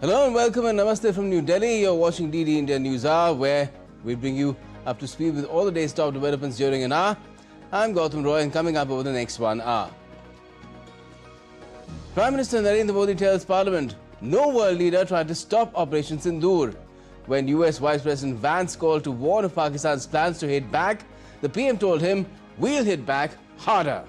Hello and welcome and namaste from New Delhi. You're watching DD India Newshour, where we bring you up to speed with all the day's top developments during an hour. I'm Gautam Roy, and coming up over the next 1 hour. Prime Minister Narendra Modi tells Parliament, no world leader tried to stop Operation Sindur. When US Vice President Vance called to warn of Pakistan's plans to hit back, the PM told him, we'll hit back harder.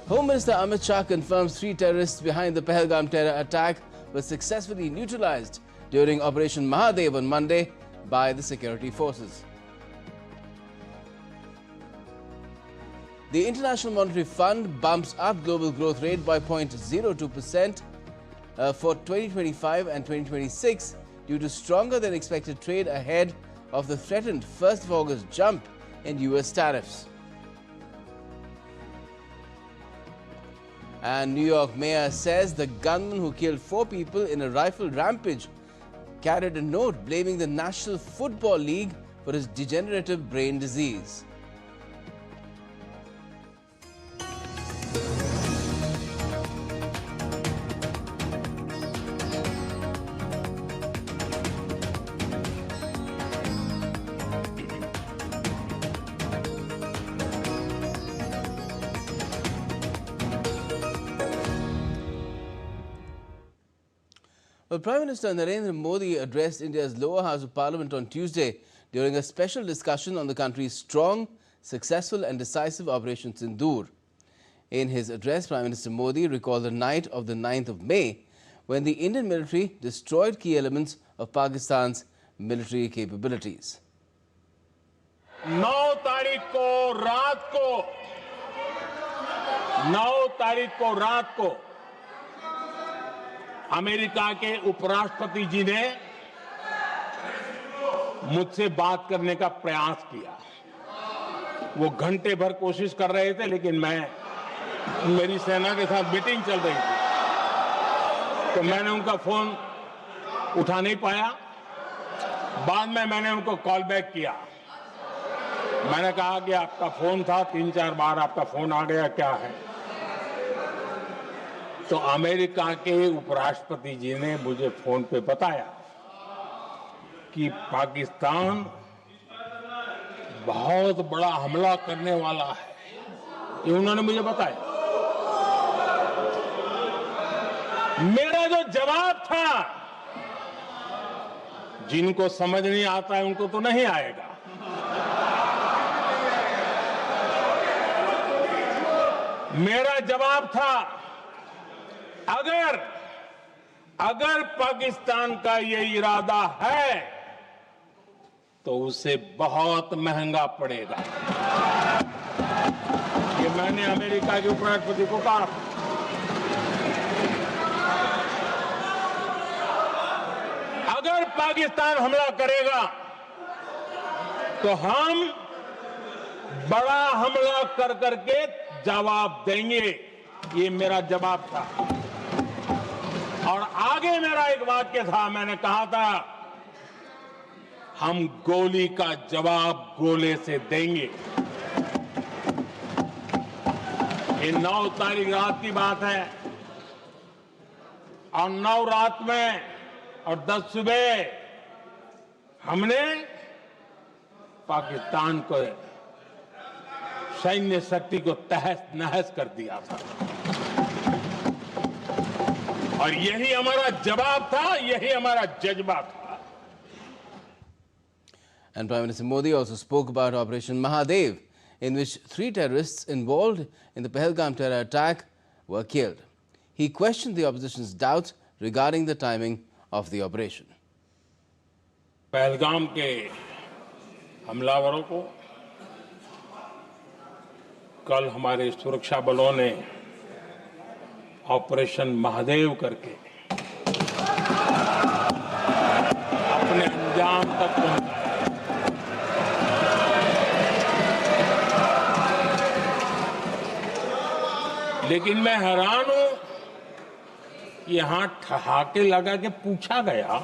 Home Minister Amit Shah confirms 3 terrorists behind the Pahalgam terror attack were successfully neutralized during Operation Mahadev on Monday by the security forces. The International Monetary Fund bumps up global growth rate by 0.02% for 2025 and 2026 due to stronger than expected trade ahead of the threatened 1st of August jump in US tariffs. And New York mayor says the gunman who killed 4 people in a rifle rampage carried a note blaming the National Football League for his degenerative brain disease. Well, Prime Minister Narendra Modi addressed India's lower house of Parliament on Tuesday during a special discussion on the country's strong, successful and decisive Operation Sindur. In his address, Prime Minister Modi recalled the night of the 9th of May when the Indian military destroyed key elements of Pakistan's military capabilities. 9 तारीख को रात को America के उपराष्ट्रपति जी ने मुझसे बात करने का प्रयास किया। वो घंटे भर कोशिश कर रहे थे, लेकिन मेरी सेना के साथ मीटिंग चल रही थी, तो मैंने उनका फोन उठा नहीं पाया। बाद में मैंने उनको कॉल बैक किया। मैंने कहा कि आपका फोन था, 3-4 बार आपका फोन आ गया, क्या है? तो अमेरिका के उपराष्ट्रपति जी ने मुझे फोन पे बताया कि पाकिस्तान बहुत बड़ा हमला करने वाला है, ये उन्होंने मुझे बताया। मेरा जो जवाब था, जिनको समझ नहीं आता है उनको तो नहीं आएगा, मेरा जवाब था, अगर पाकिस्तान का ये इरादा है तो उसे बहुत महंगा पड़ेगा। ये मैंने अमेरिका के उपराष्ट्रपति को कहा। अगर पाकिस्तान हमला करेगा तो हम बड़ा हमला कर करके जवाब देंगे, ये मेरा जवाब था। और आगे मेरा एक वाक्य था, मैंने कहा था, हम गोली का जवाब गोले से देंगे। ये 9 तारीख रात की बात है, और 9 रात में और 10 सुबह हमने पाकिस्तान को सैन्य शक्ति को तहस नहस कर दिया था, और यही हमारा जवाब था, यही हमारा जज्बा था। And Prime Minister Modi also spoke about Operation Mahadev, in which 3 terrorists involved in the Pahalgam terror attack were killed. He questioned the opposition's doubts regarding the timing of the operation. Pahalgam के हमलावरों को कल हमारे सुरक्षा बलों ने operation Mahadev करके अपने अंजाम तक पहुंचाया। लेकिन मैं हैरान हूं कि यहां ठहाके लगा के पूछा गया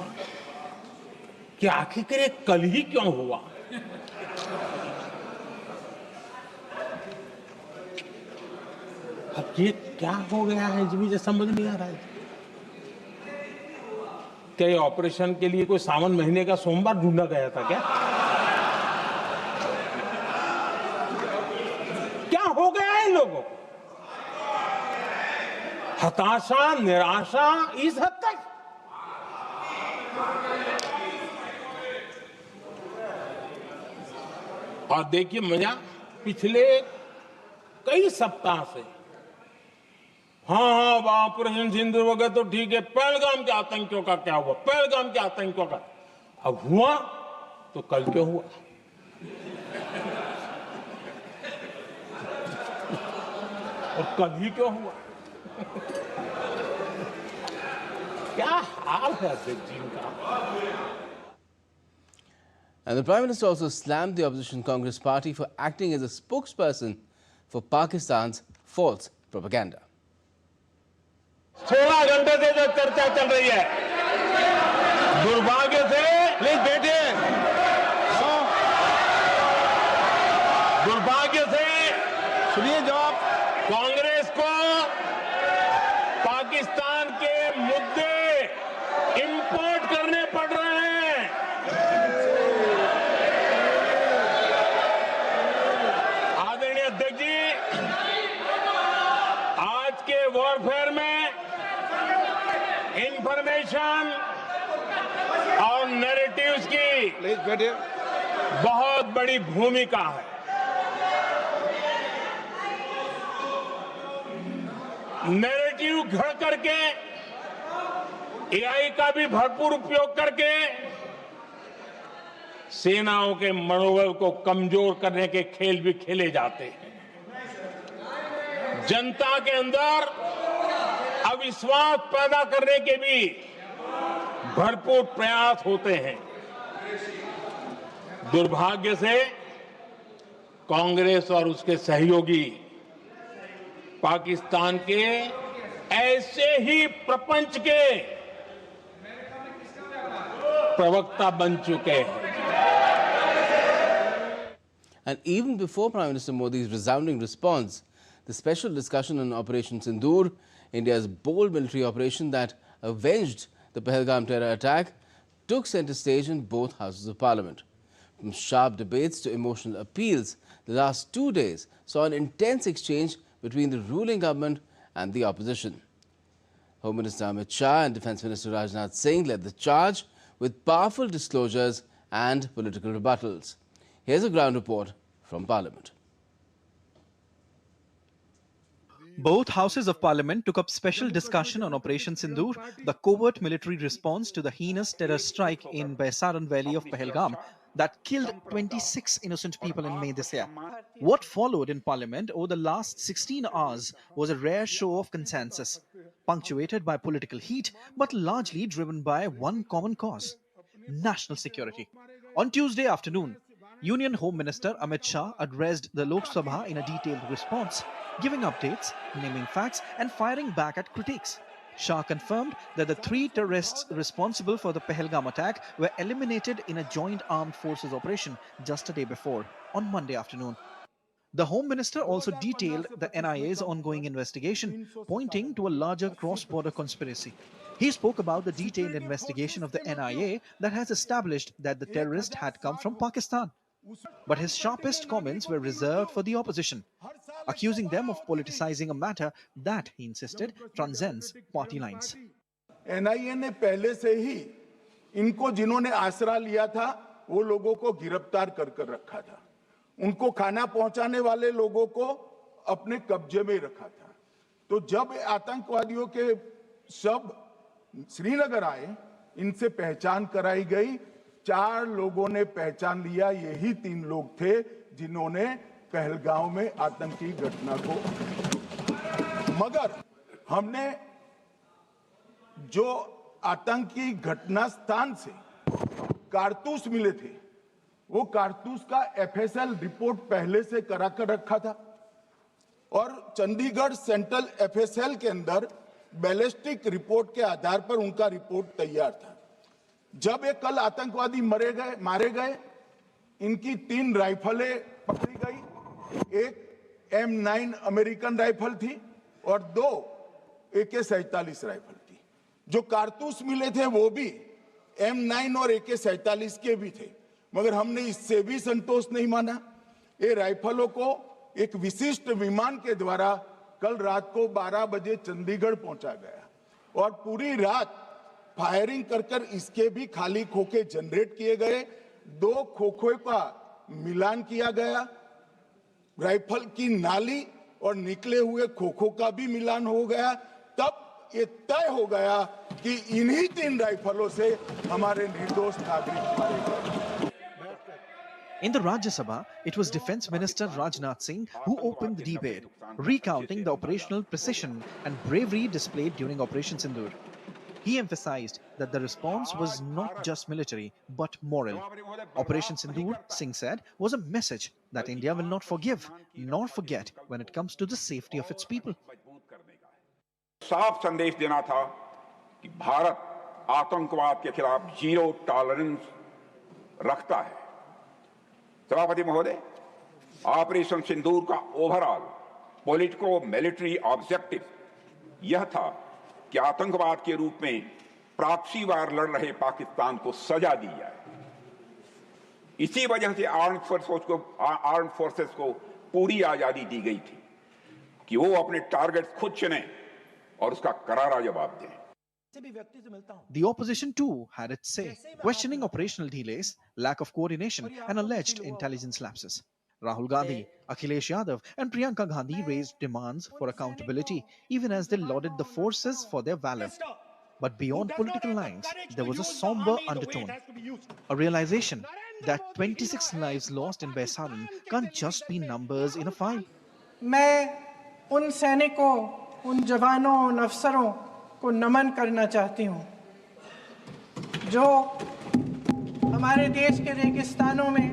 कि आखिर ये कल ही क्यों हुआ। अब ये क्या हो गया है मुझे समझ नहीं आ रहा है। क्या ये ऑपरेशन के लिए कोई सावन महीने का सोमवार ढूंढा गया था क्या? क्या हो गया है इन लोगों को? हताशा, निराशा इस हद तक। और देखिए मजा, पिछले कई सप्ताह से हाँ ऑपरेशन सिंदूर वगैरह तो ठीक है, पहलगाम के आतंकियों का क्या हुआ, पहलगाम के आतंकियों का अब हुआ तो कल क्यों हुआ? और कल ही क्यों हुआ? क्या हाल है अध्यक्ष जी का? And the Prime Minister also slammed the opposition Congress party for acting as a spokesperson for Pakistan's false propaganda. 16 घंटे से जो चर्चा चल रही है, दुर्भाग्य से प्लीज बैठिए, दुर्भाग्य से सुनिए जवाब, कांग्रेस को पाकिस्तान के मुद्दे इंपोर्ट करने पड़ रहे हैं। आदरणीय अध्यक्ष जी, आज के वॉरफेयर में इंफॉर्मेशन और नैरेटिव्स की बहुत बड़ी भूमिका है। नैरेटिव घड़ करके, एआई का भी भरपूर उपयोग करके सेनाओं के मनोबल को कमजोर करने के खेल भी खेले जाते हैं। जनता के अंदर अविश्वास पैदा करने के भी भरपूर प्रयास होते हैं। दुर्भाग्य से कांग्रेस और उसके सहयोगी पाकिस्तान के ऐसे ही प्रपंच के प्रवक्ता बन चुके हैं। And even before Prime Minister Modi's resounding response, the special discussion on Operation Sindur, India's bold military operation that avenged the Pahalgam terror attack, took centre stage in both houses of parliament. From sharp debates to emotional appeals, the last 2 days saw an intense exchange between the ruling government and the opposition. Home Minister Amit Shah and Defence Minister Rajnath Singh led the charge with powerful disclosures and political rebuttals. Here's a ground report from Parliament. Both houses of parliament took up special discussion on Operation Sindur, the covert military response to the heinous terror strike in Baisaran Valley of Pahalgam that killed 26 innocent people in May this year. What followed in parliament over the last 16 hours was a rare show of consensus, punctuated by political heat but largely driven by one common cause: national security. On Tuesday afternoon, Union Home Minister Amit Shah addressed the Lok Sabha in a detailed response, giving updates, naming facts and firing back at critiques. Shah confirmed that the 3 terrorists responsible for the Pahalgam attack were eliminated in a joint armed forces operation just a day before, on Monday afternoon. The Home Minister also detailed the NIA's ongoing investigation, pointing to a larger cross-border conspiracy. He spoke about the detailed investigation of the NIA that has established that the terrorist had come from Pakistan. But his sharpest comments were reserved for the opposition, accusing them of politicizing a matter that, he insisted, transcends party lines. NIA ने पहले से ही इनको जिन्होंने आसरा लिया था वो लोगों को गिरफ्तार कर रखा था, उनको खाना पहुंचाने वाले लोगों को अपने कब्जे में रखा था। तो जब आतंकवादियों के शव श्रीनगर आए, इनसे पहचान कराई गई। 4 लोगों ने पहचान लिया, यही 3 लोग थे जिन्होंने पहलगांव में आतंकी घटना को, मगर हमने जो आतंकी घटना स्थान से कारतूस मिले थे, वो कारतूस का FSL रिपोर्ट पहले से करा कर रखा था और चंडीगढ़ सेंट्रल FSL के अंदर बैलिस्टिक रिपोर्ट के आधार पर उनका रिपोर्ट तैयार था। जब ये कल आतंकवादी मारे गए, इनकी 3 राइफलें पकड़ी गई। एक M9 अमेरिकन राइफल थी, और 2 AK-47 राइफल थी। जो कारतूस मिले थे वो भी M9 और AK-47 के भी थे, मगर हमने इससे भी संतोष नहीं माना। ये राइफलों को एक विशिष्ट विमान के द्वारा कल रात को 12 बजे चंडीगढ़ पहुंचा गया और पूरी रात फायरिंग कर इसके भी खाली खोखे जनरेट किए गए। 2 खोखों का मिलान किया गया, राइफल की नाली और निकले हुए खोखों का भी मिलान हो गया। तब ये तय हो गया कि इन्हीं 3 राइफलों से हमारे निर्दोष नागरिक मारे गए। In the Rajya Sabha, it was Defence Minister Rajnath Singh who opened the debate, recounting the operational precision and bravery displayed during Operation Sindur. He emphasized that the response was not just military, but moral. Operation Sindur, Singh said, was a message that India will not forgive nor forget when it comes to the safety of its people. साफ संदेश देना था कि भारत आतंकवाद के खिलाफ 0 tolerance रखता है। सभापति महोदय, ऑपरेशन सिंदूर का ओवरऑल पॉलिटिको मिलिट्री ऑब्जेक्टिव यह था कि आतंकवाद के रूप में प्रॉक्सी वार लड़ रहे पाकिस्तान को सजा दी जाए। इसी वजह से आर्म्ड फोर्सेस को पूरी आजादी दी गई थी कि वो अपने टारगेट्स खुद चुनें और उसका करारा जवाब दें। The opposition too had its say, questioning operational delays, lack of coordination, and alleged intelligence lapses. Rahul Gandhi, Akhilesh Yadav, and Priyanka Gandhi raised demands for accountability, even as they lauded the forces for their valor. But beyond political lines, there was a somber undertone, a realization that 26 lives lost in Baisaran can't just be numbers in a file. मैं उन सैनिकों, उन जवानों, उन अफसरों को नमन करना चाहती हूँ जो हमारे देश के रेगिस्तानों में,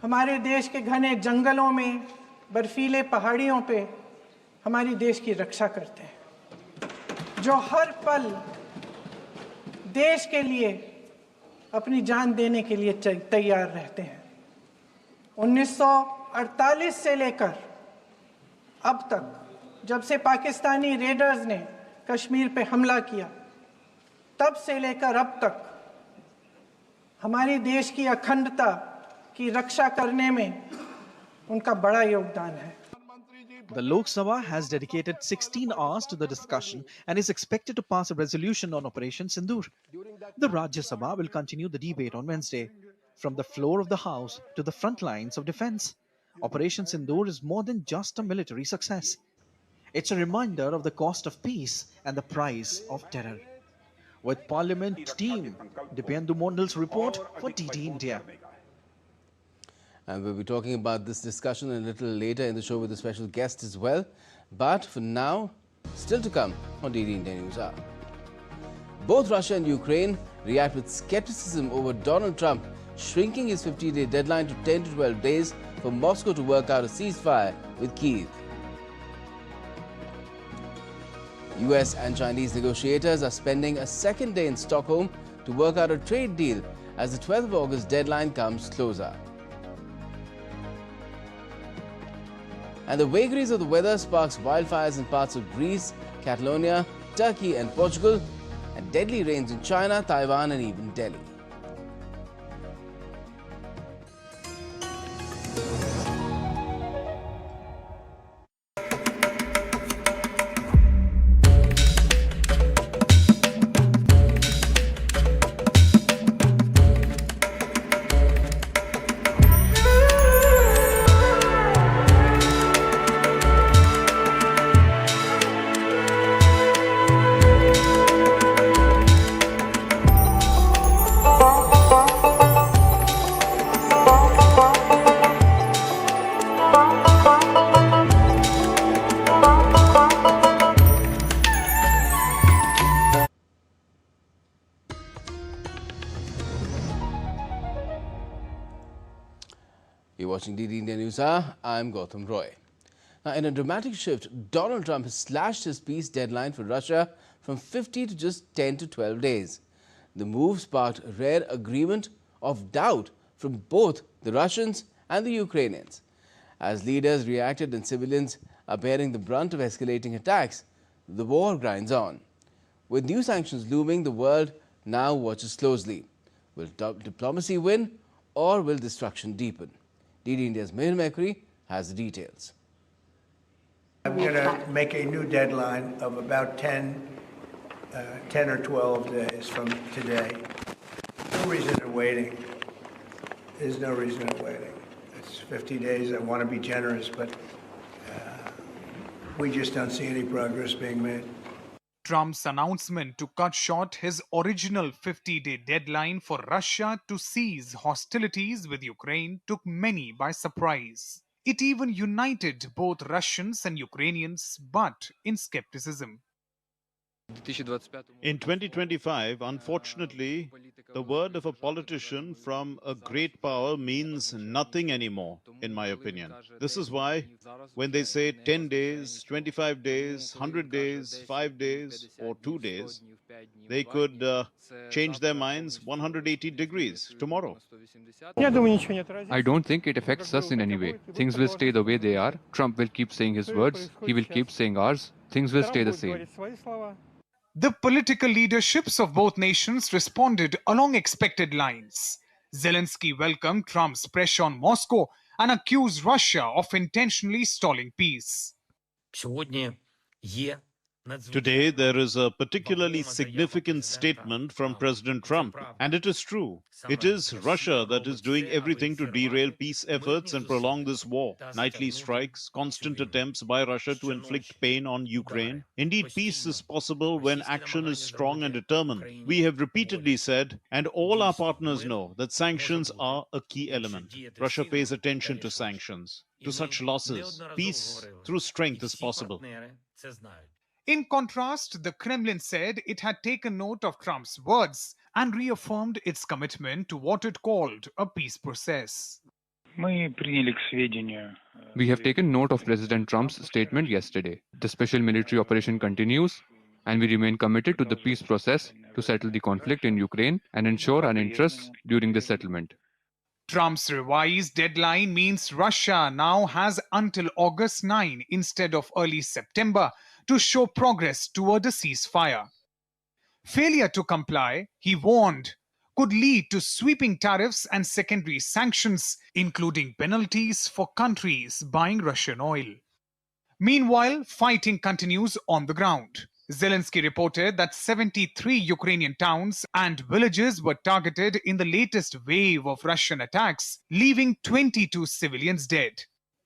हमारे देश के घने जंगलों में, बर्फीले पहाड़ियों पे हमारी देश की रक्षा करते हैं, जो हर पल देश के लिए अपनी जान देने के लिए तैयार रहते हैं। 1948 से लेकर अब तक, जब से पाकिस्तानी रेडर्स ने कश्मीर पे हमला किया, तब से लेकर अब तक हमारे देश की अखंडता की रक्षा करने में उनका बड़ा योगदान है। The Lok Sabha has dedicated 16 hours to the discussion and is expected to pass a resolution on Operation Sindur. The Rajya Sabha will continue the debate on Wednesday, from the floor of the House to the front lines of defense. Operation Sindur is more than just a military success. It's a reminder of the cost of peace and the price of terror. With Parliament team, Dipendu Mondal's report for DD India. And we'll be talking about this discussion a little later in the show with a special guest as well. But for now, still to come on DD India Newshour. Both Russia and Ukraine react with skepticism over Donald Trump shrinking his 50-day deadline to 10 to 12 days for Moscow to work out a ceasefire with Kyiv. US and Chinese negotiators are spending a second day in Stockholm to work out a trade deal as the 12th of August deadline comes closer. And the vagaries of the weather sparks wildfires in parts of Greece, Catalonia, Turkey and Portugal, and deadly rains in China, Taiwan and even Delhi. You're watching DD India Newshour. I'm Gautam Roy. Now, in a dramatic shift, Donald Trump has slashed his peace deadline for Russia from 50 to just 10 to 12 days. The move sparked a rare agreement of doubt from both the Russians and the Ukrainians. As leaders reacted and civilians are bearing the brunt of escalating attacks, the war grinds on. With new sanctions looming, the world now watches closely. Will diplomacy win or will destruction deepen? DD India's Mihir Mekri has the details. I'm going to make a new deadline of about 10 or 12 days from today. No reason in waiting. There's no reason in waiting. It's 50 days. I want to be generous, but we just don't see any progress being made. Trump's announcement to cut short his original 50-day deadline for Russia to cease hostilities with Ukraine took many by surprise. It even united both Russians and Ukrainians, but in skepticism. In 2025, unfortunately, the word of a politician from a great power means nothing anymore, in my opinion. This is why, when they say 10 days, 25 days, 100 days, 5 days, or 2 days, they could change their minds 180 degrees tomorrow. I don't think it affects us in any way. Things will stay the way they are. Trump will keep saying his words. He will keep saying ours. Things will stay the same. The political leaderships of both nations responded along expected lines. Zelensky welcomed Trump's pressure on Moscow and accused Russia of intentionally stalling peace. Today, there is a particularly significant statement from President Trump, and it is true. It is Russia that is doing everything to derail peace efforts and prolong this war. Nightly strikes, constant attempts by Russia to inflict pain on Ukraine. Indeed, peace is possible when action is strong and determined. We have repeatedly said, and all our partners know, that sanctions are a key element. Russia pays attention to sanctions, to such losses. Peace through strength is possible. In contrast, the Kremlin said it had taken note of Trump's words and reaffirmed its commitment to what it called a peace process. We have taken note of President Trump's statement yesterday. The special military operation continues, and we remain committed to the peace process to settle the conflict in Ukraine and ensure our interests during the settlement. Trump's revised deadline means Russia now has until August 9 instead of early September to show progress toward a ceasefire. Failure to comply, he warned, could lead to sweeping tariffs and secondary sanctions, including penalties for countries buying Russian oil. Meanwhile, fighting continues on the ground. Zelensky reported that 73 Ukrainian towns and villages were targeted in the latest wave of Russian attacks, leaving 22 civilians dead.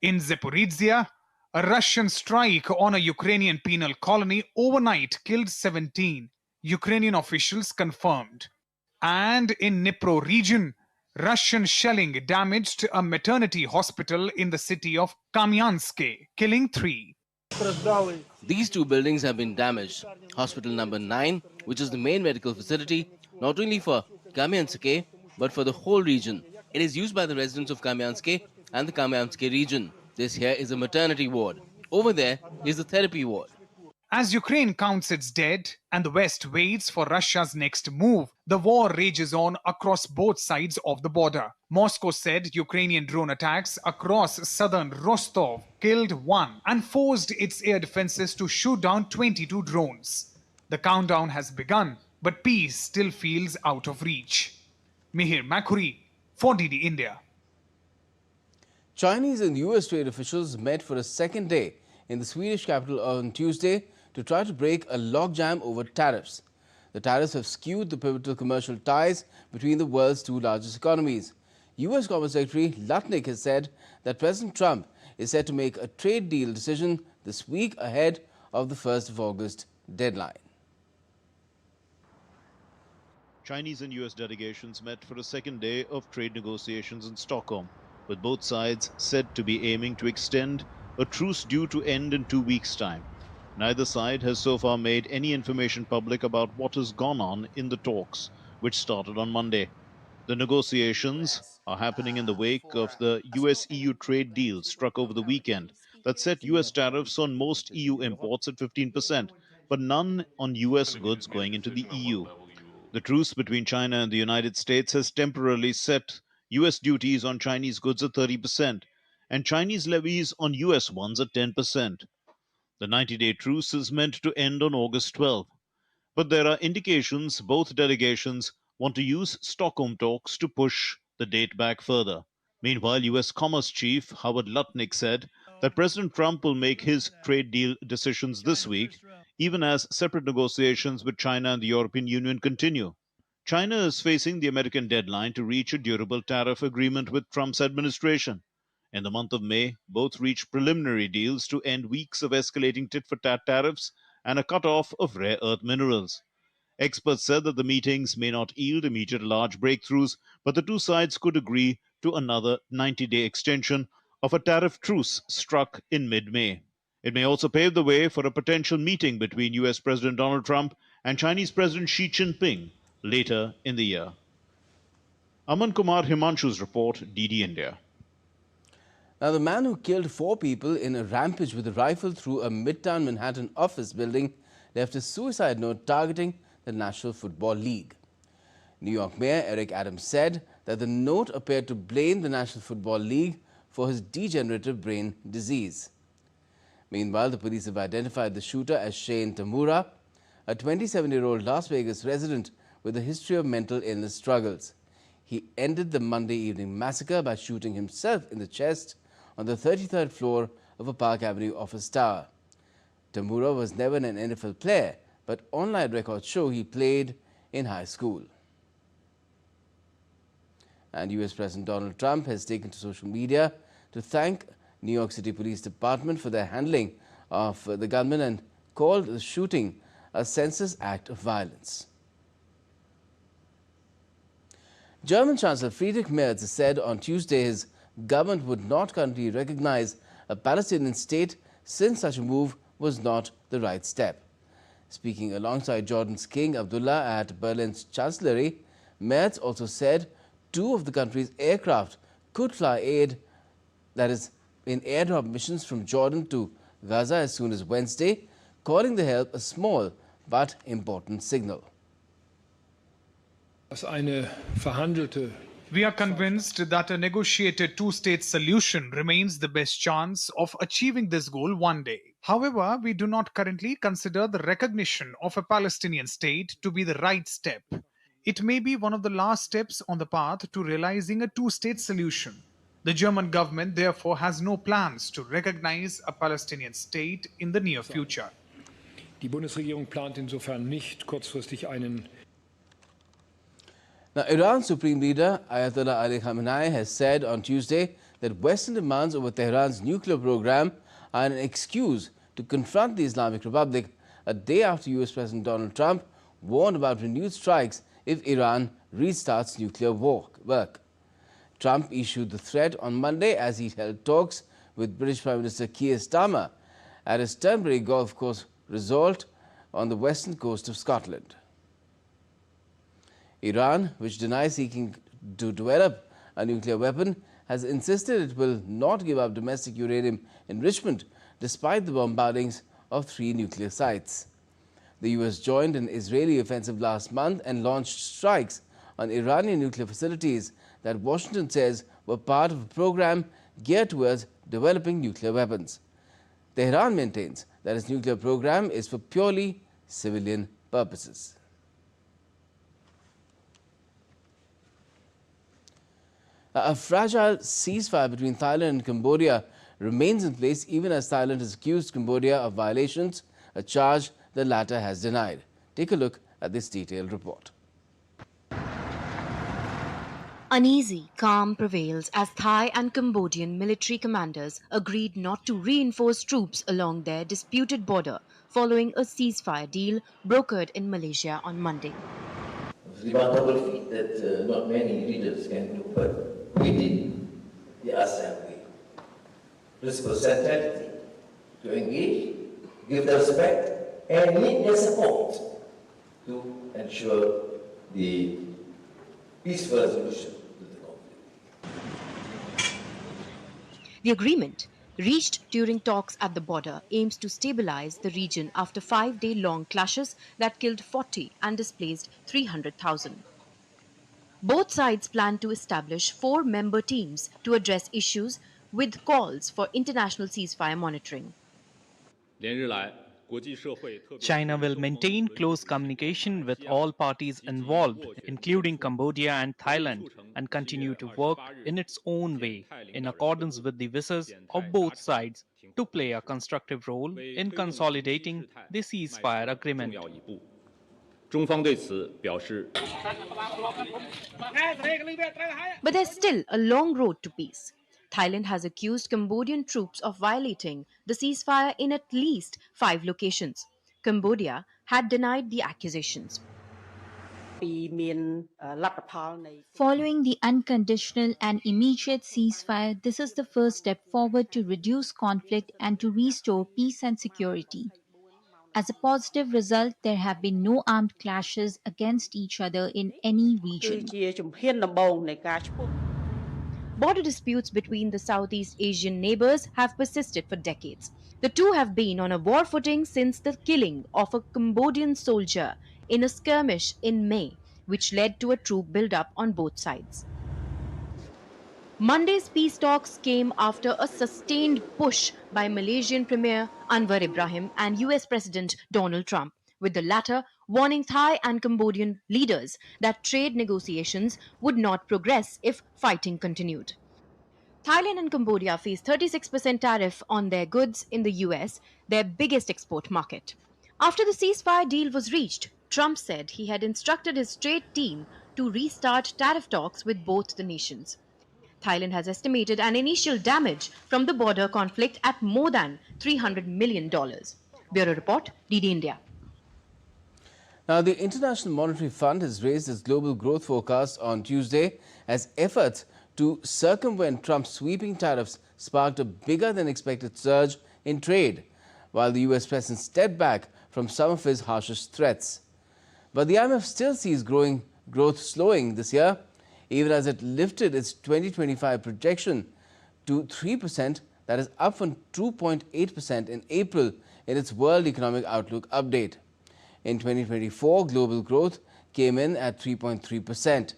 In Zaporizhzhia, a Russian strike on a Ukrainian penal colony overnight killed 17, Ukrainian officials confirmed. And in Dnipro region, Russian shelling damaged a maternity hospital in the city of Kamyanske, killing 3. These two buildings have been damaged. Hospital number 9, which is the main medical facility, not only for Kamyanske, but for the whole region. It is used by the residents of Kamyanske and the Kamyanske region. This here is a maternity ward. Over there is the therapy ward. As Ukraine counts its dead and the West waits for Russia's next move, the war rages on across both sides of the border. Moscow said Ukrainian drone attacks across southern Rostov killed 1 and forced its air defenses to shoot down 22 drones. The countdown has begun, but peace still feels out of reach. Mihir Mekri for DD India. Chinese and US trade officials met for a second day in the Swedish capital on Tuesday to try to break a logjam over tariffs. The tariffs have skewed the pivotal commercial ties between the world's two largest economies. US Commerce Secretary Lutnick has said that President Trump is set to make a trade deal decision this week ahead of the 1st of August deadline. Chinese and US delegations met for a second day of trade negotiations in Stockholm, with both sides said to be aiming to extend a truce due to end in 2 weeks' time. Neither side has so far made any information public about what has gone on in the talks, which started on Monday. The negotiations are happening in the wake of the US-EU trade deal struck over the weekend that set US tariffs on most EU imports at 15%, but none on US goods going into the EU. The truce between China and the United States has temporarily set US duties on Chinese goods at 30%, and Chinese levies on US ones at 10%. The 90-day truce is meant to end on August 12. But there are indications both delegations want to use Stockholm talks to push the date back further. Meanwhile, US Commerce Chief Howard Lutnick said that President Trump will make his trade deal decisions this week, even as separate negotiations with China and the European Union continue. China is facing the American deadline to reach a durable tariff agreement with Trump's administration. In the month of May, both reached preliminary deals to end weeks of escalating tit-for-tat tariffs and a cut-off of rare earth minerals. Experts said that the meetings may not yield immediate large breakthroughs, but the two sides could agree to another 90-day extension of a tariff truce struck in mid-May. It may also pave the way for a potential meeting between US President Donald Trump and Chinese President Xi Jinping later in the year. Aman Kumar Himanshu's report, DD India. Now, the man who killed 4 people in a rampage with a rifle through a midtown Manhattan office building left a suicide note targeting the National Football League. New York Mayor Eric Adams said that the note appeared to blame the National Football League for his degenerative brain disease. Meanwhile, the police have identified the shooter as Shane Tamura, a 27-year-old Las Vegas resident with a history of mental illness struggles. He ended the Monday evening massacre by shooting himself in the chest on the 33rd floor of a Park Avenue office tower. Tamura was never an NFL player, but online records show he played in high school. And US President Donald Trump has taken to social media to thank New York City Police Department for their handling of the gunman and called the shooting a senseless act of violence. German Chancellor Friedrich Merz said on Tuesday his government would not currently recognize a Palestinian state since such a move was not the right step. Speaking alongside Jordan's King Abdullah at Berlin's Chancellery, Merz also said 2 of the country's aircraft could fly aid, that is, in airdrop missions from Jordan to Gaza as soon as Wednesday, calling the help a small but important signal. We are convinced that a negotiated two-state solution remains the best chance of achieving this goal one day. However, we do not currently consider the recognition of a Palestinian state to be the right step. It may be one of the last steps on the path to realizing a two-state solution. The German government therefore has no plans to recognize a Palestinian state in the near future. Die Bundesregierung plant insofern nicht kurzfristig einen. Now, Iran's Supreme Leader Ayatollah Ali Khamenei has said on Tuesday that Western demands over Tehran's nuclear program are an excuse to confront the Islamic Republic a day after US President Donald Trump warned about renewed strikes if Iran restarts nuclear work. Trump issued the threat on Monday as he held talks with British Prime Minister Keir Starmer at his Turnberry golf course resort on the western coast of Scotland. Iran, which denies seeking to develop a nuclear weapon, has insisted it will not give up domestic uranium enrichment despite the bombardings of 3 nuclear sites. The US joined an Israeli offensive last month and launched strikes on Iranian nuclear facilities that Washington says were part of a program geared towards developing nuclear weapons. Tehran maintains that its nuclear program is for purely civilian purposes. A fragile ceasefire between Thailand and Cambodia remains in place even as Thailand has accused Cambodia of violations, a charge the latter has denied. Take a look at this detailed report. Uneasy calm prevails as Thai and Cambodian military commanders agreed not to reinforce troops along their disputed border following a ceasefire deal brokered in Malaysia on Monday. Remarkable feat that not many leaders can do, but we did the assembly. Principal centrality to engage, give the respect, and need their support to ensure the peaceful resolution to the conflict. The agreement, reached during talks at the border, aims to stabilize the region after 5-day-long clashes that killed 40 and displaced 300,000. Both sides plan to establish 4 member teams to address issues with calls for international ceasefire monitoring. China will maintain close communication with all parties involved, including Cambodia and Thailand, and continue to work in its own way, in accordance with the wishes of both sides, to play a constructive role in consolidating the ceasefire agreement. But there's still a long road to peace. Thailand has accused Cambodian troops of violating the ceasefire in at least 5 locations. Cambodia had denied the accusations. Following the unconditional and immediate ceasefire, this is the first step forward to reduce conflict and to restore peace and security. As a positive result, there have been no armed clashes against each other in any region. Border disputes between the Southeast Asian neighbors have persisted for decades. The two have been on a war footing since the killing of a Cambodian soldier in a skirmish in May, which led to a troop buildup on both sides. Monday's peace talks came after a sustained push by Malaysian Premier Anwar Ibrahim and US President Donald Trump, with the latter warning Thai and Cambodian leaders that trade negotiations would not progress if fighting continued. Thailand and Cambodia face 36% tariff on their goods in the US, their biggest export market. After the ceasefire deal was reached, Trump said he had instructed his trade team to restart tariff talks with both the nations. Thailand has estimated an initial damage from the border conflict at more than $300 million. Bureau Report, DD India. Now, the International Monetary Fund has raised its global growth forecast on Tuesday as efforts to circumvent Trump's sweeping tariffs sparked a bigger than expected surge in trade, while the US president stepped back from some of his harshest threats. But the IMF still sees growth slowing this year, even as it lifted its 2025 projection to 3%, that is up from 2.8% in April in its World Economic Outlook update. In 2024, global growth came in at 3.3%.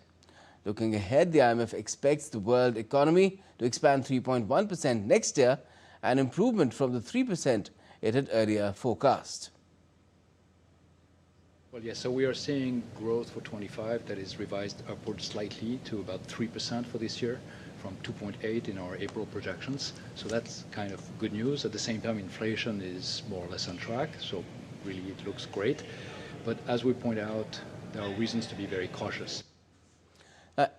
Looking ahead, the IMF expects the world economy to expand 3.1% next year, an improvement from the 3% it had earlier forecast. Well, yes, so we are seeing growth for 25 that is revised upward slightly to about 3% for this year, from 2.8 in our April projections. So that's kind of good news. At the same time, inflation is more or less on track, so really it looks great. But as we point out, there are reasons to be very cautious.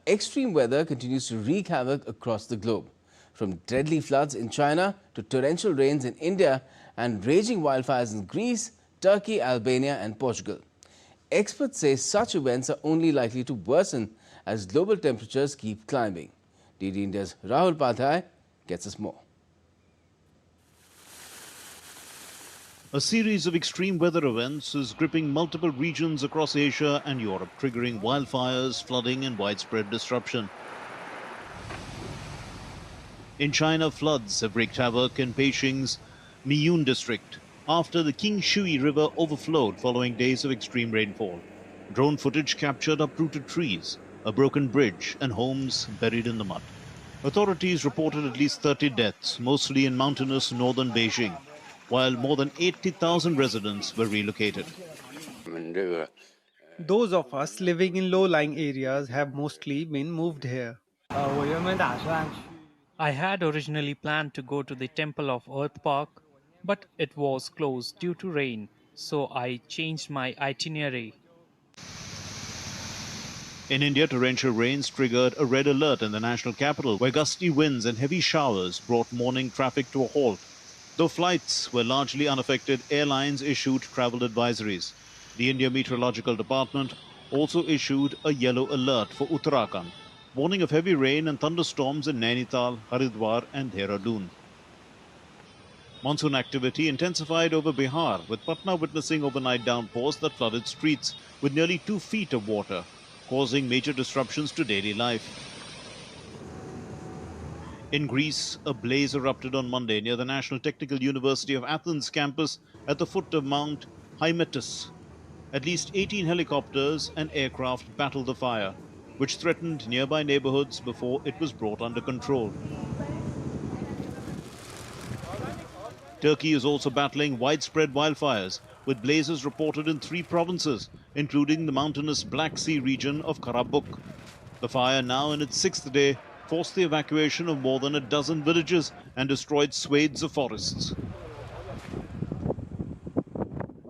Extreme weather continues to wreak havoc across the globe, from deadly floods in China to torrential rains in India and raging wildfires in Greece, Turkey, Albania and Portugal. Experts say such events are only likely to worsen as global temperatures keep climbing. DD India's Rahul Padhai gets us more. A series of extreme weather events is gripping multiple regions across Asia and Europe, triggering wildfires, flooding and widespread disruption. In China, floods have wreaked havoc in Beijing's Miyun district after the Qingshui River overflowed following days of extreme rainfall. Drone footage captured uprooted trees, a broken bridge and homes buried in the mud. Authorities reported at least 30 deaths, mostly in mountainous northern Beijing, while more than 80,000 residents were relocated. Those of us living in low-lying areas have mostly been moved here. I had originally planned to go to the Temple of Earth Park, but it was closed due to rain, so I changed my itinerary. In India, torrential rains triggered a red alert in the national capital, where gusty winds and heavy showers brought morning traffic to a halt. Though flights were largely unaffected, airlines issued travel advisories. The India Meteorological Department also issued a yellow alert for Uttarakhand, warning of heavy rain and thunderstorms in Nainital, Haridwar and Dehradun. Monsoon activity intensified over Bihar, with Patna witnessing overnight downpours that flooded streets with nearly 2 feet of water, causing major disruptions to daily life. In Greece, a blaze erupted on Monday near the National Technical University of Athens campus at the foot of Mount Hymettus. At least 18 helicopters and aircraft battled the fire, which threatened nearby neighborhoods before it was brought under control. Turkey is also battling widespread wildfires, with blazes reported in 3 provinces, including the mountainous Black Sea region of Karabuk. The fire, now in its 6th day, forced the evacuation of more than a dozen villages and destroyed swathes of forests.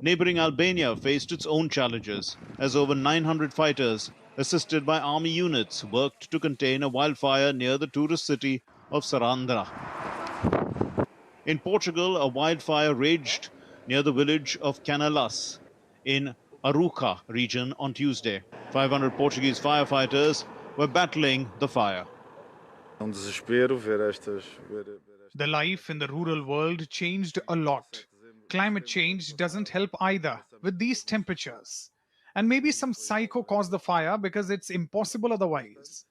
Neighboring Albania faced its own challenges, as over 900 fighters, assisted by army units, worked to contain a wildfire near the tourist city of Sarandra. In Portugal, a wildfire raged near the village of Canalas in Aruca region on Tuesday. 500 Portuguese firefighters were battling the fire. The life in the rural world changed a lot. Climate change doesn't help either with these temperatures. And maybe some psycho caused the fire because it's impossible otherwise.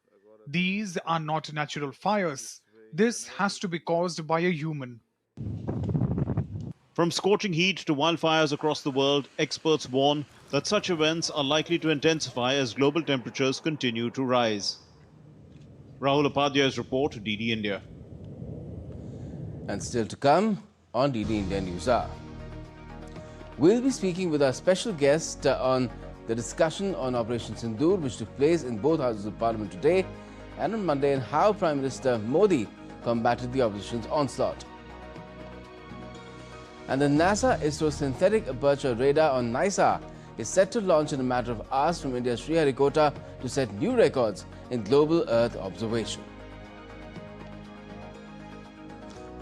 These are not natural fires. This has to be caused by a human. From scorching heat to wildfires across the world, experts warn that such events are likely to intensify as global temperatures continue to rise. Rahul Upadhyay's report, DD India. And still to come on DD India Newshour. We'll be speaking with our special guest on the discussion on Operation Sindur, which took place in both houses of Parliament today and on Monday, and how Prime Minister Modi combated the opposition's onslaught. And the NASA ISRO synthetic aperture radar on NISAR is set to launch in a matter of hours from India's Sriharikota to set new records in global Earth observation.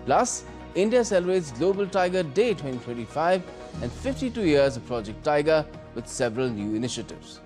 Plus, India celebrates Global Tiger Day 2025 and 52 years of Project Tiger with several new initiatives.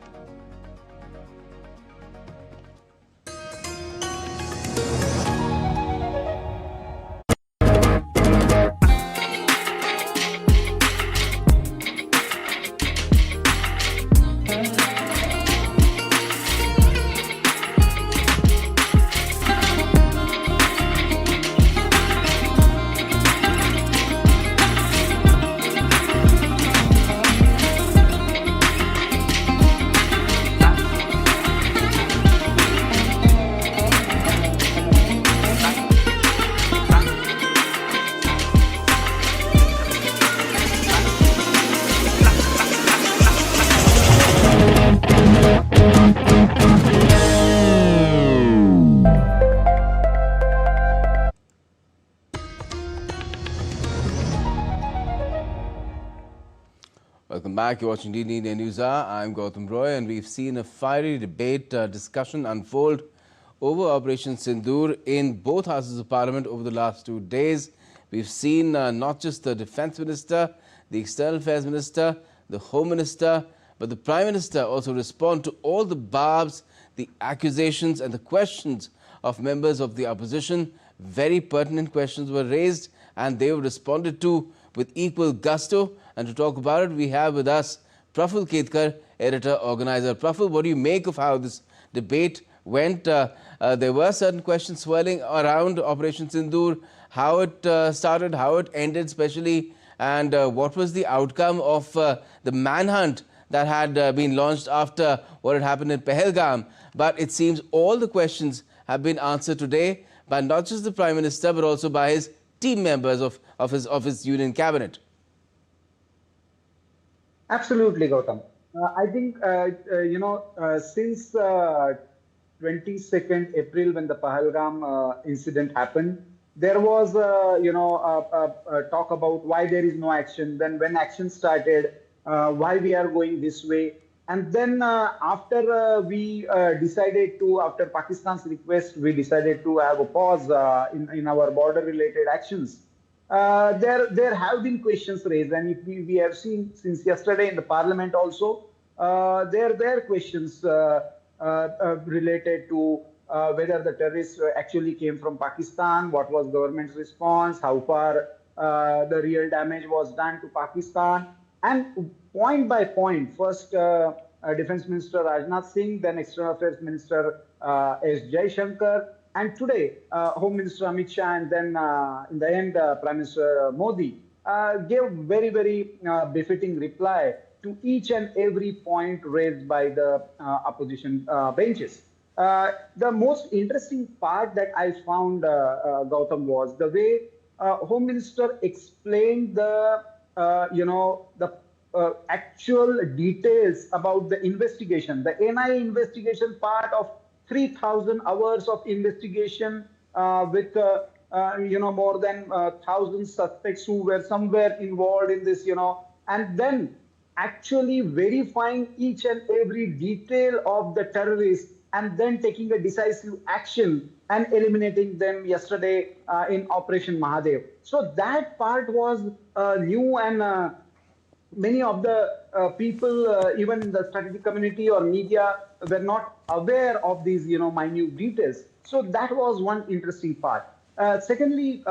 Welcome back. You're watching DD India Newshour. I'm Gautam Roy, and we've seen a fiery debate discussion unfold over Operation Sindur in both houses of Parliament over the last 2 days. We've seen not just the Defence Minister, the External Affairs Minister, the Home Minister, but the Prime Minister also respond to all the barbs, the accusations and the questions of members of the opposition. Very pertinent questions were raised and they were responded to with equal gusto. And to talk about it, we have with us Praful Ketkar, editor, organizer. Praful, what do you make of how this debate went? There were certain questions swirling around Operation Sindur, how it started, how it ended especially, and what was the outcome of the manhunt that had been launched after what had happened in Pahalgam. But it seems all the questions have been answered today by not just the Prime Minister, but also by his team members of his union cabinet. Absolutely, Gautam. I think, since 22nd April, when the Pahalgam incident happened, there was, talk about why there is no action. Then when action started, why we are going this way. And then after we decided to, after Pakistan's request, we decided to have a pause in our border-related actions. There have been questions raised, and if we have seen since yesterday in the Parliament also, there were questions related to whether the terrorists actually came from Pakistan, what was government's response, how far the real damage was done to Pakistan. And point by point, first Defense Minister Rajnath Singh, then External Affairs Minister S. Jaishankar, and today Home Minister Amit Shah, and then in the end Prime Minister Modi gave very, very befitting reply to each and every point raised by the opposition benches. The most interesting part that I found, Gautam, was the way Home Minister explained the actual details about the investigation, the NIA investigation part of 3,000 hours of investigation with more than 1,000 suspects who were somewhere involved in this, and then actually verifying each and every detail of the terrorists and then taking a decisive action and eliminating them yesterday in Operation Mahadev. So that part was new, and many of the people, even in the strategic community or media, were not aware of these, minute details. So that was one interesting part. Secondly,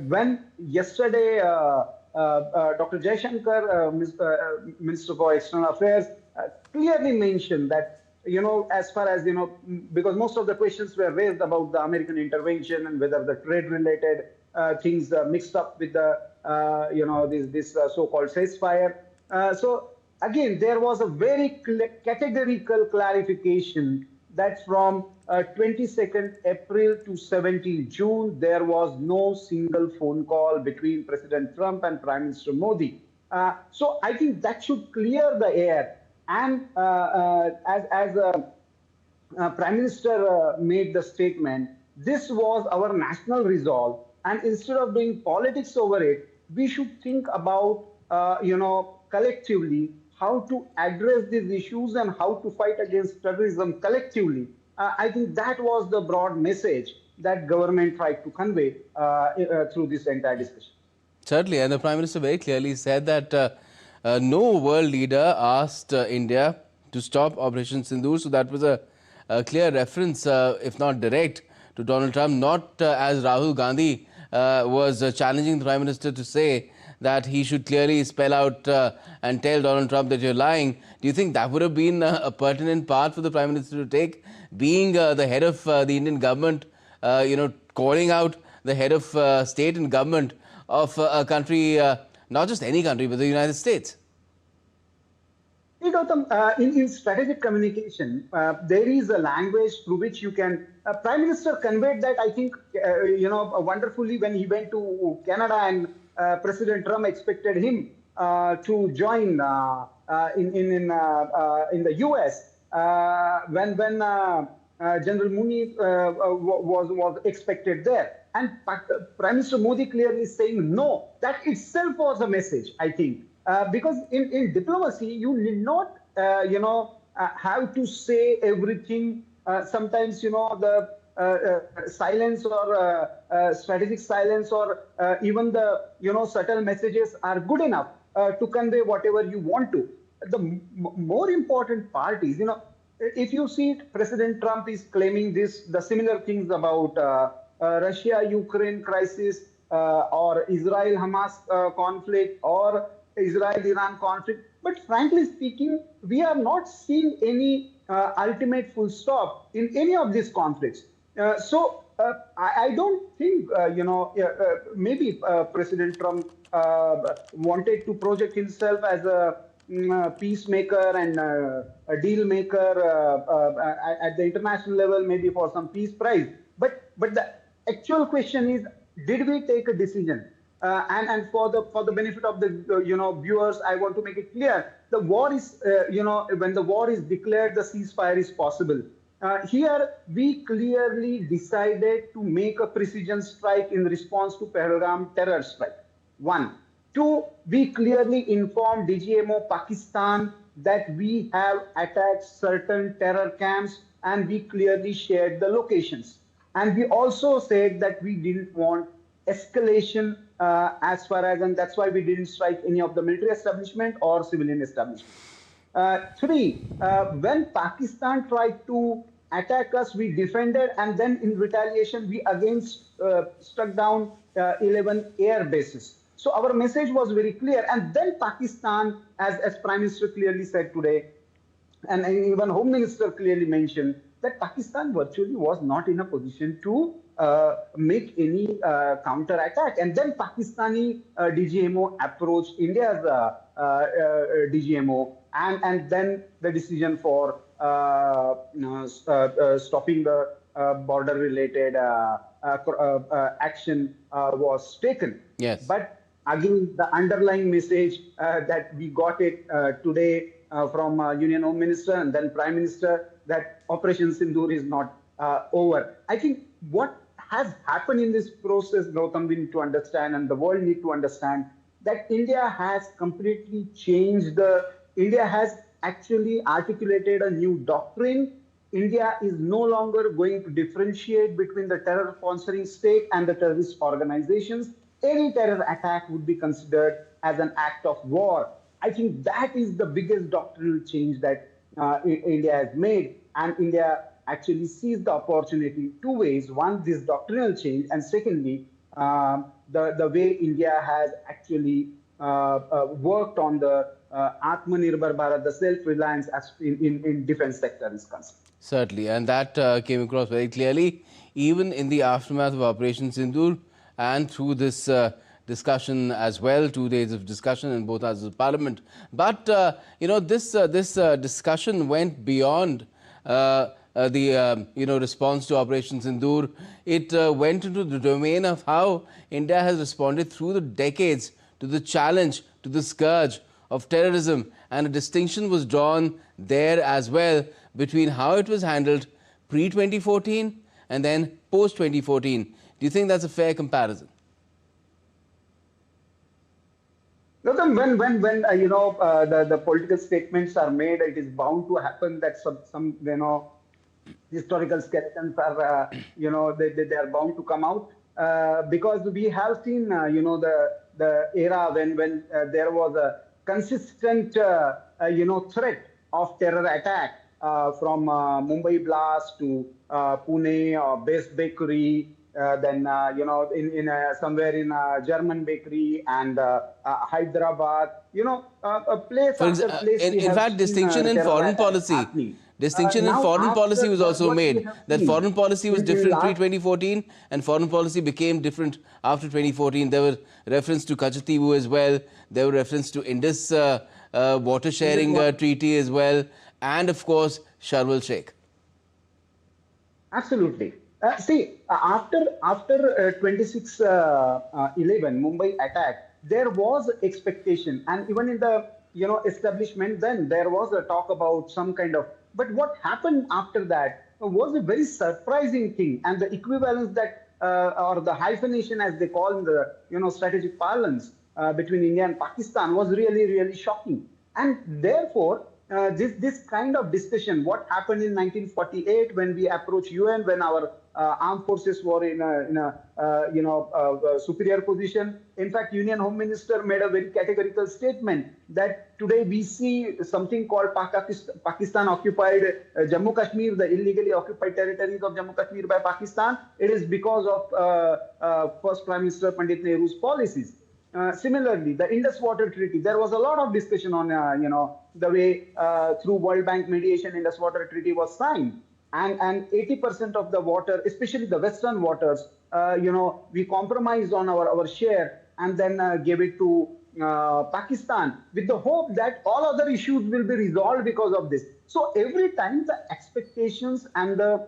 when yesterday Dr. Jaishankar, Minister for External Affairs, clearly mentioned that, as far as, because most of the questions were raised about the American intervention and whether the trade-related things mixed up with the, this so-called ceasefire. So again, there was a very categorical clarification that from 22nd April to 17th June, there was no single phone call between President Trump and Prime Minister Modi. So I think that should clear the air. And as Prime Minister made the statement, this was our national resolve. And instead of doing politics over it, we should think about, collectively, how to address these issues and how to fight against terrorism collectively. I think that was the broad message that government tried to convey through this entire discussion. Certainly, and the Prime Minister very clearly said that no world leader asked India to stop Operation Sindur. So that was a clear reference, if not direct, to Donald Trump, not as Rahul Gandhi was challenging the Prime Minister to say that he should clearly spell out and tell Donald Trump that you're lying. Do you think that would have been a pertinent part for the Prime Minister to take, being the head of the Indian government, calling out the head of state and government of a country, not just any country, but the United States? In strategic communication, there is a language through which you can. Prime Minister conveyed that, I think, wonderfully when he went to Canada, and President Trump expected him to join in the US when General Mooney was expected there, and Prime Minister Modi clearly saying no. That itself was a message, I think. Because in diplomacy, you need not, have to say everything. Sometimes, the silence or strategic silence or even the, subtle messages are good enough to convey whatever you want to. The more important part is, if you see it, President Trump is claiming the similar things about Russia-Ukraine crisis or Israel-Hamas conflict or Israel-Iran conflict. But frankly speaking, we are not seeing any ultimate full stop in any of these conflicts. So I don't think, maybe President Trump wanted to project himself as a peacemaker and a deal maker at the international level, maybe for some peace prize. But the actual question is, did we take a decision? And for the benefit of the viewers, I want to make it clear: the war is when the war is declared, the ceasefire is possible. Here we clearly decided to make a precision strike in response to Pahalgam terror strike. 1. 2. We clearly informed DGMO Pakistan that we have attacked certain terror camps, and we clearly shared the locations. And we also said that we didn't want escalation as far as, and that's why we didn't strike any of the military establishment or civilian establishment. 3, when Pakistan tried to attack us, we defended, and then in retaliation, we again struck down 11 air bases. So our message was very clear. And then Pakistan, as Prime Minister clearly said today, and even Home Minister clearly mentioned, that Pakistan virtually was not in a position to make any counter attack. And then Pakistani DGMO approached India's DGMO, and then the decision for stopping the border-related action was taken. Yes. But again, the underlying message that we got it today from Union Home Minister and then Prime Minister, that Operation Sindur is not over. I think what has happened in this process, Gautam, we need to understand, and the world need to understand, that India has completely changed India has actually articulated a new doctrine. India is no longer going to differentiate between the terror sponsoring state and the terrorist organizations. Any terror attack would be considered as an act of war. I think that is the biggest doctrinal change that India has made, and India actually sees the opportunity two ways. One, this doctrinal change, and secondly, the way India has actually worked on the Atmanirbhar Bharat, the self-reliance in defense sector is concerned. Certainly, and that came across very clearly, even in the aftermath of Operation Sindur, and through this discussion as well, 2 days of discussion in both houses of Parliament. But this discussion went beyond the response to Operation Sindur. It went into the domain of how India has responded through the decades to the challenge, to the scourge of terrorism, and a distinction was drawn there as well between how it was handled pre-2014 and then post-2014. Do you think that's a fair comparison? When the political statements are made, it is bound to happen that some historical skeletons are they are bound to come out because we have seen the era when there was a consistent threat of terror attack from Mumbai blast to Pune or Best Bakery. Then somewhere in German bakery and Hyderabad, a place after place. In fact, distinction in foreign policy. Distinction in foreign policy was also made. That foreign policy was different pre-2014 and foreign policy became different after 2014. There were reference to Kachatibu as well. There were reference to Indus water sharing treaty as well. And of course, Sharm el-Sheikh. Absolutely. See, after 26/11 Mumbai attack, there was expectation, and even in the establishment, then there was a talk about some kind of. But what happened after that was a very surprising thing, and the equivalence that or the hyphenation, as they call in the strategic parlance between India and Pakistan, was really shocking, and therefore. This kind of discussion, what happened in 1948 when we approached UN, when our armed forces were in a superior position. In fact, Union Home Minister made a very categorical statement that today we see something called Pakistan occupied Jammu Kashmir, the illegally occupied territories of Jammu Kashmir by Pakistan. It is because of first Prime Minister Pandit Nehru's policies. Similarly, the Indus Water Treaty, there was a lot of discussion on, the way through World Bank mediation, Indus Water Treaty was signed. And 80% of the water, especially the Western waters, we compromised on our share and then gave it to Pakistan with the hope that all other issues will be resolved because of this. So every time the expectations and the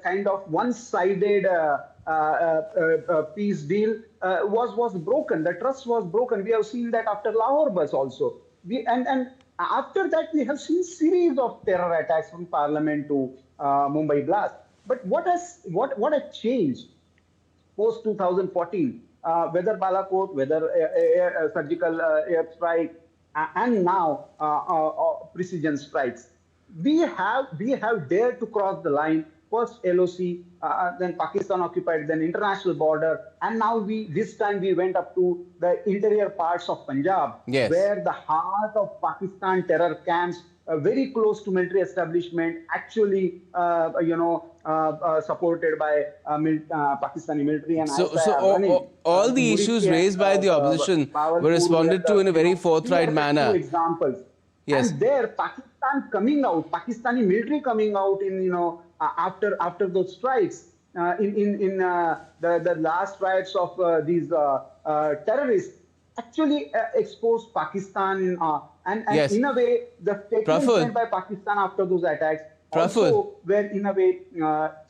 kind of one-sided peace deal was broken. The trust was broken. We have seen that after Lahore bus also. And after that, we have seen series of terror attacks from Parliament to Mumbai blast. But what has changed post 2014? Whether Balakot, whether surgical airstrike, and now precision strikes, we have dared to cross the line. First LOC, then Pakistan occupied, then international border, and now this time we went up to the interior parts of Punjab, yes, where the heart of Pakistan terror camps, very close to military establishment, actually supported by Pakistani military and all the issues raised by the opposition were responded to in a very forthright manner. Two examples. Yes. And there, Pakistan coming out, Pakistani military coming out in after those strikes in the last riots of these terrorists actually exposed Pakistan and yes, in a way the statement made by Pakistan after those attacks also were in a way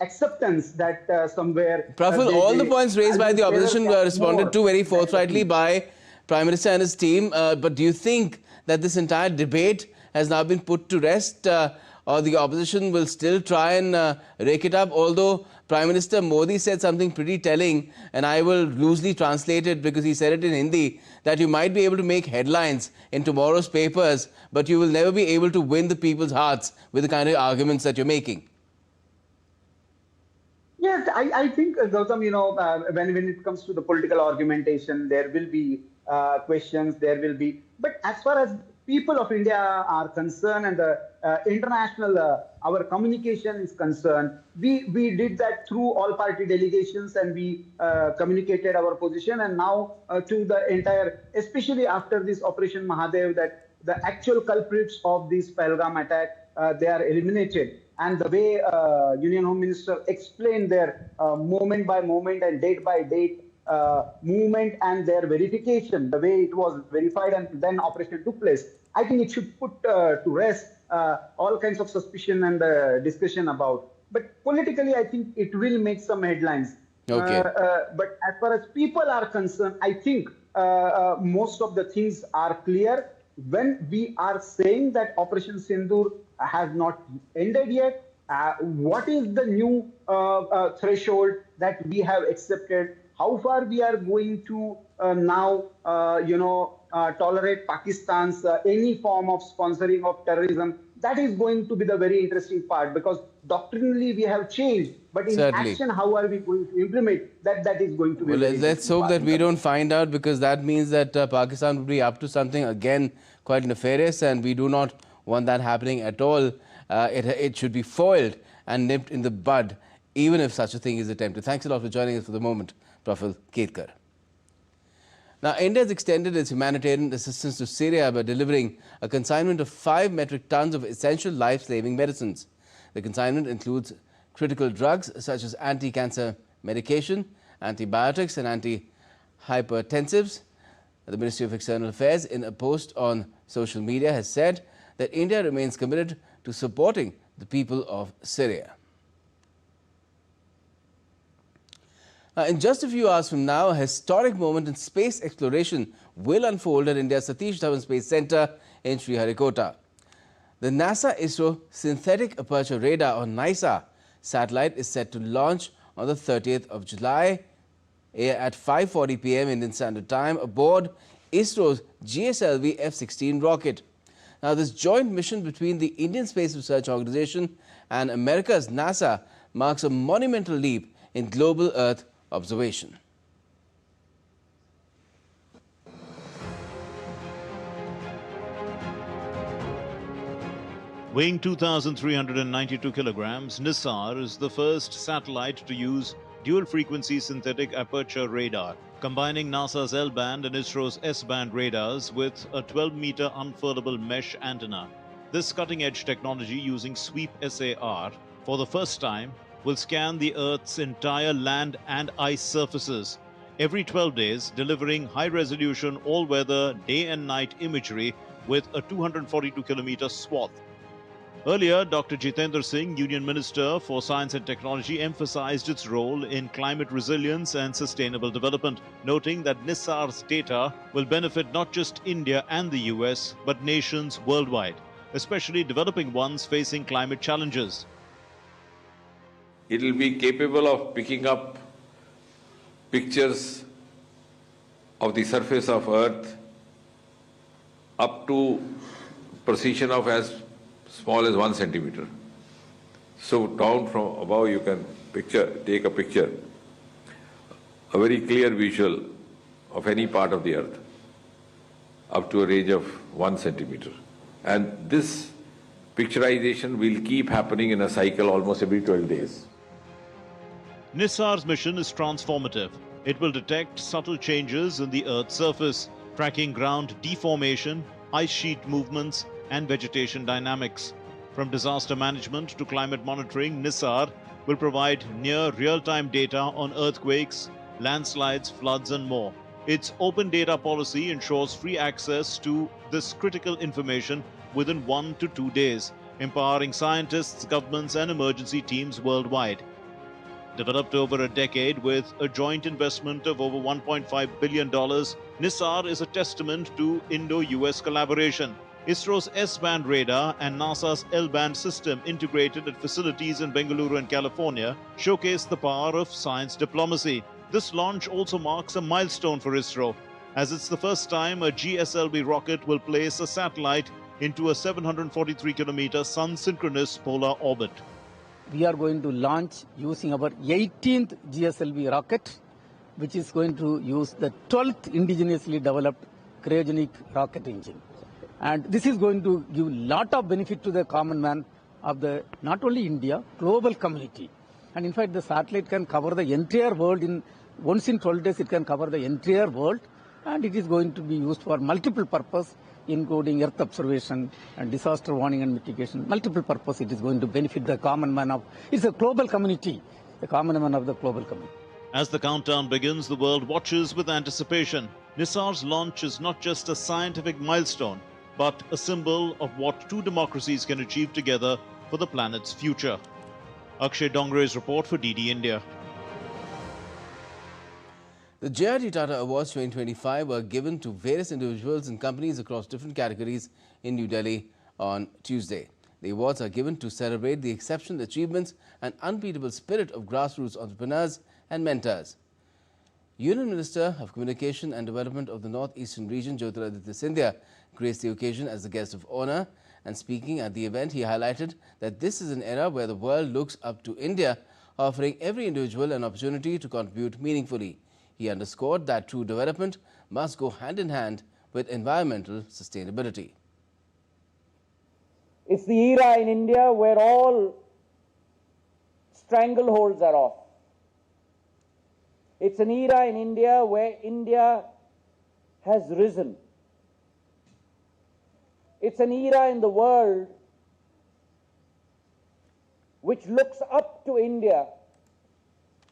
acceptance that somewhere. Praful, all the points raised by the opposition were responded to very forthrightly by Prime Minister and his team. But do you think that this entire debate has now been put to rest, or the opposition will still try and rake it up? Although Prime Minister Modi said something pretty telling, and I will loosely translate it because he said it in Hindi, that you might be able to make headlines in tomorrow's papers, but you will never be able to win the people's hearts with the kind of arguments that you're making. Yes, I think, Gautam, when it comes to the political argumentation, there will be questions, there will be. But as far as people of India are concerned and the international, our communication is concerned, we did that through all party delegations, and we communicated our position. And now to the entire, especially after this Operation Mahadev, that the actual culprits of this Pahalgam attack, they are eliminated. And the way Union Home Minister explained their moment by moment and date by date movement and their verification, the way it was verified and then operation took place, I think it should put to rest all kinds of suspicion and discussion about. But politically, I think it will make some headlines. Okay. But as far as people are concerned, I think most of the things are clear. When we are saying that Operation Sindur has not ended yet, what is the new threshold that we have accepted? How far we are going to now, tolerate Pakistan's any form of sponsoring of terrorism? That is going to be the very interesting part, because doctrinally we have changed, but in action, how are we going to implement that? That is going to be. Well, let's hope that we don't find out, because that means that Pakistan would be up to something again quite nefarious, and we do not want that happening at all. It should be foiled and nipped in the bud, even if such a thing is attempted. Thanks a lot for joining us for the moment, Praful Ketkar. Now, India has extended its humanitarian assistance to Syria by delivering a consignment of 5 metric tons of essential life-saving medicines. The consignment includes critical drugs such as anti-cancer medication, antibiotics and antihypertensives. The Ministry of External Affairs, in a post on social media, has said that India remains committed to supporting the people of Syria. Now, in just a few hours from now, a historic moment in space exploration will unfold at India's Satish Dhawan Space Centre in Sriharikota. The NASA-ISRO Synthetic Aperture Radar, or NISAR, satellite is set to launch on the 30th of July at 5:40 p.m. Indian Standard Time aboard ISRO's GSLV F-16 rocket. Now, this joint mission between the Indian Space Research Organisation and America's NASA marks a monumental leap in global Earth observation. Weighing 2,392 kilograms, NISAR is the first satellite to use dual-frequency synthetic aperture radar, combining NASA's L-band and ISRO's S-band radars with a 12-meter unfurlable mesh antenna. This cutting-edge technology, using sweep SAR, for the first time, will scan the Earth's entire land and ice surfaces every 12 days, delivering high-resolution, all-weather, day and night imagery with a 242-kilometer swath. Earlier, Dr. Jitendra Singh, Union Minister for Science and Technology, emphasized its role in climate resilience and sustainable development, noting that NISAR's data will benefit not just India and the US, but nations worldwide, especially developing ones facing climate challenges. It will be capable of picking up pictures of the surface of Earth up to precision of as small as 1 centimeter. So down from above you can take a picture, a very clear visual of any part of the Earth up to a range of 1 centimeter. And this picturization will keep happening in a cycle almost every 12 days. NISAR's mission is transformative. It will detect subtle changes in the Earth's surface, tracking ground deformation, ice sheet movements, and vegetation dynamics. From disaster management to climate monitoring, NISAR will provide near real-time data on earthquakes, landslides, floods, and more. Its open data policy ensures free access to this critical information within 1 to 2 days, empowering scientists, governments, and emergency teams worldwide. Developed over a decade with a joint investment of over $1.5 billion, NISAR is a testament to Indo-US collaboration. ISRO's S-band radar and NASA's L-band system integrated at facilities in Bengaluru and California showcase the power of science diplomacy. This launch also marks a milestone for ISRO, as it's the first time a GSLV rocket will place a satellite into a 743-kilometer sun-synchronous polar orbit. We are going to launch using our 18th GSLV rocket, which is going to use the 12th indigenously developed cryogenic rocket engine. And this is going to give a lot of benefit to the common man of the not only India, global community. And in fact, the satellite can cover the entire world once in 12 days. It can cover the entire world, and it is going to be used for multiple purposes, including earth observation and disaster warning and mitigation. Multiple purpose. It is going to benefit the common man of, it's a global community, the common man of the global community. As the countdown begins, the world watches with anticipation. NISAR's launch is not just a scientific milestone, but a symbol of what two democracies can achieve together for the planet's future. Akshay Dongre's report for DD India. The JRT Tata Awards 2025 were given to various individuals and companies across different categories in New Delhi on Tuesday. The awards are given to celebrate the exceptional achievements and unbeatable spirit of grassroots entrepreneurs and mentors. Union Minister of Communication and Development of the North-Eastern Region, Jyotiraditya Scindia, graced the occasion as the guest of honor, and speaking at the event, he highlighted that this is an era where the world looks up to India, offering every individual an opportunity to contribute meaningfully. He underscored that true development must go hand in hand with environmental sustainability. It's the era in India where all strangleholds are off. It's an era in India where India has risen. It's an era in the world which looks up to India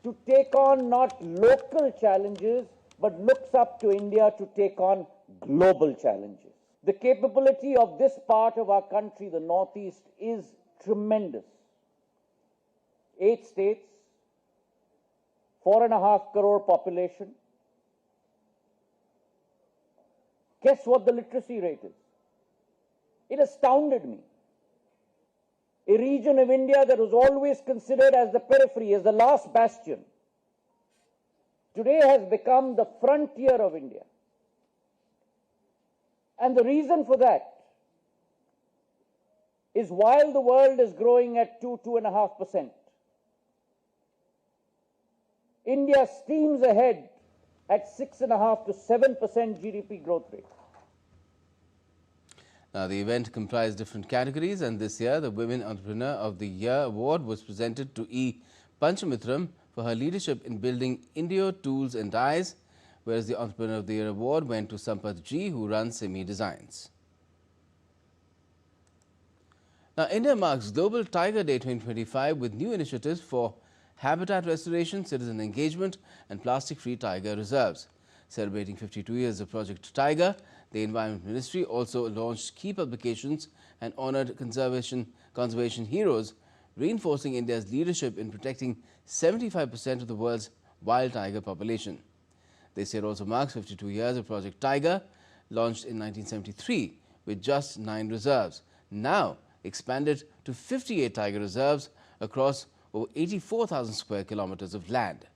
to take on not local challenges, but looks up to India to take on global challenges. The capability of this part of our country, the Northeast, is tremendous. 8 states, 4.5 crore population. Guess what the literacy rate is? It astounded me. A region of India that was always considered as the periphery, as the last bastion, today has become the frontier of India. And the reason for that is while the world is growing at 2.5%, India steams ahead at 6.5 to 7% GDP growth rate. Now, the event comprised different categories, and this year the Women Entrepreneur of the Year award was presented to E. Panchamitram for her leadership in building Indio Tools and Dies, whereas the Entrepreneur of the Year award went to Sampath G, who runs Simi Designs. Now, India marks Global Tiger Day 2025 with new initiatives for habitat restoration, citizen engagement and plastic-free tiger reserves. Celebrating 52 years of Project Tiger, the Environment Ministry also launched key publications and honoured conservation heroes, reinforcing India's leadership in protecting 75% of the world's wild tiger population. This year also marks 52 years of Project Tiger, launched in 1973 with just 9 reserves, now expanded to 58 tiger reserves across over 84,000 square kilometers of land.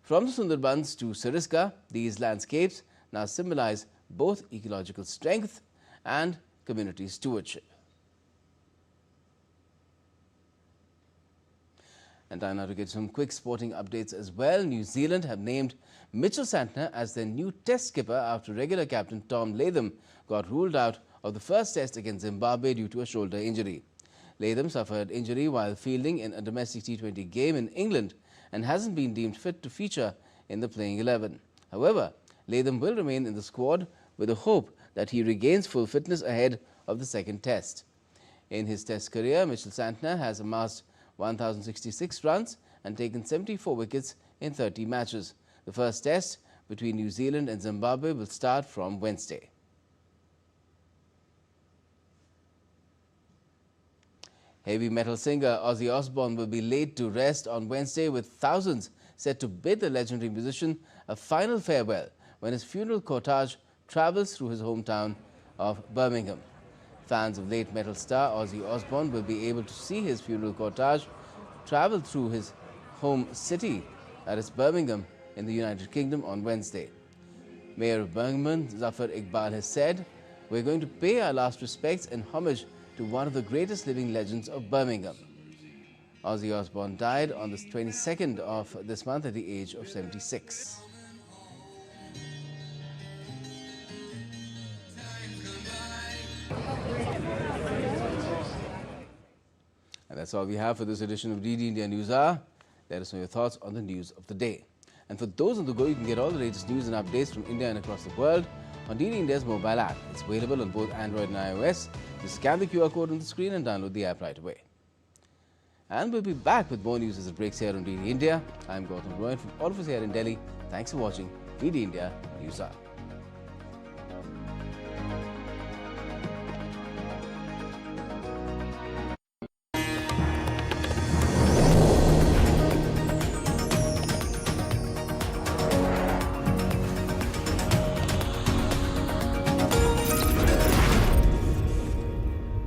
From the Sundarbans to Sariska, these landscapes now symbolize both ecological strength and community stewardship. And time now to get some quick sporting updates as well. New Zealand have named Mitchell Santner as their new test skipper after regular captain Tom Latham got ruled out of the first test against Zimbabwe due to a shoulder injury. Latham suffered injury while fielding in a domestic T20 game in England and hasn't been deemed fit to feature in the playing 11. However, Latham will remain in the squad with the hope that he regains full fitness ahead of the second test. In his test career, Mitchell Santner has amassed 1,066 runs and taken 74 wickets in 30 matches. The first test between New Zealand and Zimbabwe will start from Wednesday. Heavy metal singer Ozzy Osbourne will be laid to rest on Wednesday, with thousands set to bid the legendary musician a final farewell when his funeral cortege travels through his hometown of Birmingham. Fans of late metal star Ozzy Osbourne will be able to see his funeral cortege travel through his home city, that is Birmingham, in the United Kingdom on Wednesday. Mayor of Birmingham, Zafar Iqbal, has said, "We're going to pay our last respects and homage to one of the greatest living legends of Birmingham." Ozzy Osbourne died on the 22nd of this month at the age of 76. And that's all we have for this edition of DD India Newshour. Let us know your thoughts on the news of the day. And for those on the go, you can get all the latest news and updates from India and across the world on DD India's mobile app. It's available on both Android and iOS. Just scan the QR code on the screen and download the app right away. And we'll be back with more news as it breaks here on DD India. I'm Gautam Roy, from all of us here in Delhi. Thanks for watching DD India Newshour.